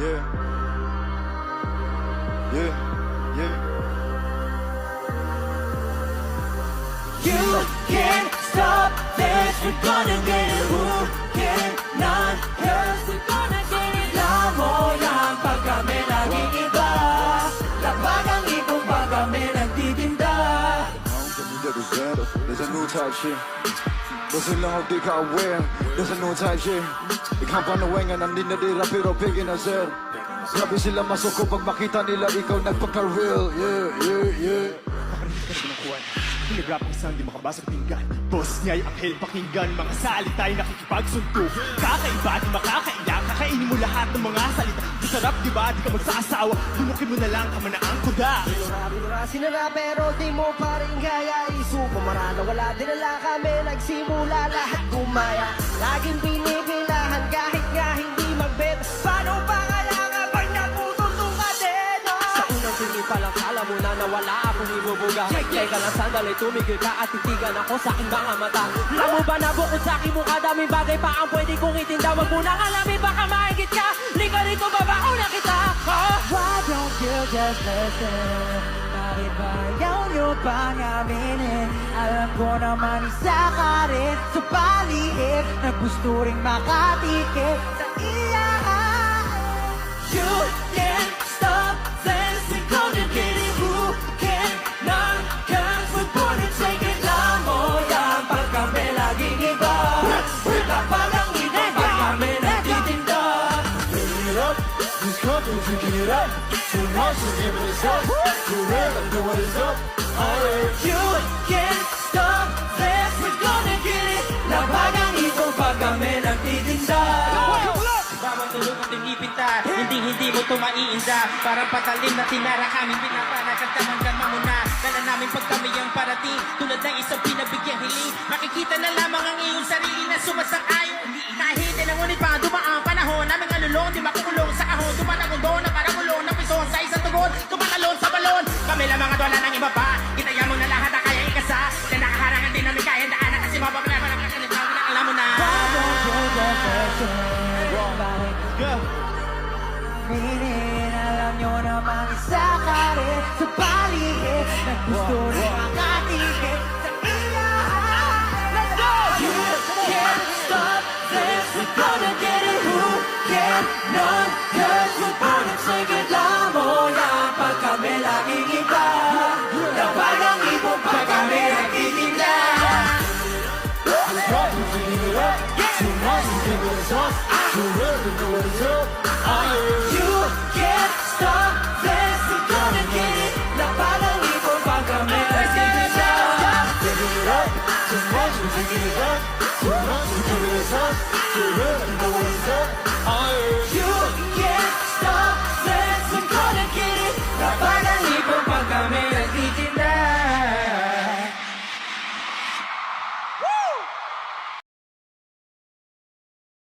Yeah. Yeah. Yeah. You can't stop this, we're gonna get it. Who cannot? Cause we're gonna get it. Lamo yan pag kami laging iba. Lapag ang ibong pag kami nagtitinda. There's a new type shit. Basta lang ako di ka aware. There's a new type shit. Ikaw pa nawengan ang ninadira pero bigin na sir. Grabe sila masuko pag makita nila ikaw nagpaka-real. Yeah, yeah, yeah. Makarinig ka na binukuhan. Hinigrap ang isang di makabasag pinggan. Boss niya'y akhil pakinggan. Mga salita'y nakikipagsunto. Kakaiba di makakaila. Kakainin mo lahat ng mga salita. Masarap di ba? Di ka magsasawa. Lunukin mo na lang kamanaang kuda. Sinara pero di mo pa rin kaya. Isuko marana wala din na kami. Nagsimula lahat gumaya. Laging pinipilahan kahit nga hindi magbet. Paano pa kaya nga pag napututong kadena? Sa unang tingin pa lang kala mo na nawala akong ibubuga. Teka lang sandali tumigil ka at titigan ako sa aking mga mata. Alam mo ba na bukod sa aking mukha daming bagay pa ang pwede kong itinda. Wag mo nang alamin baka mahigit ka. Lika rito babaon na kita. Why don't you just listen? Bakit ba ayaw nyo pang aminin? Alam ko naman isa ka rin sa palihid na gusto ring makatikip sa iya. You can't stop this, we're gonna get it. Who cannot? Cause we're born to take it. Lamo yan pag kami laging iba. Lapag ang iba pag kami nagtitinda. Bring it up. This country drinking it up. Too much is giving us up. For real, I'm doing this up. Alright. You can't stop this, we're gonna get it. Lapag ang iba pag kami nagtitinda. Bawang tulog at tinipinta, hindi mo ito maiinda. Parang patalim na tinara kami pinapanag at tamanggaman mo na. Dala namin pag kami ang parating, tulad ng isang pinabigyang hiling. Makikita na lamang ang iyong sarili na sumasang-ayon. Kahit na ngunit pa dumaan panahon naming alulong, di makukulong sa kahon. Tumatagundon na parang ulong na pison sa isang tugon. Tumatalon sa balon, kami lamang ang wala ng iba pa. Kitaya mo na lahat na kaya ikasa. Na nakaharangan din namin kaya daanan kasi mababala pa nakakalit na alam mo na. Alam nyo namang isa ka rin sa palihid na gusto rin makatikip sa iya. Let's go! You can't stop this, we're gonna get it. Who cannot? Cause we're born to take it. Lamo yan pag kami laging iba. Lapag ang ibong pag kami nagtitinda. This country drinking it up. Too much is giving us up. For real, I'm doing this up. Alright. You can't stop this, we're gonna get it. Lapag ang ibong pag kami nagtitinda. Bring it up. Too much is giving us up. Too much is giving us up. For real, I'm doing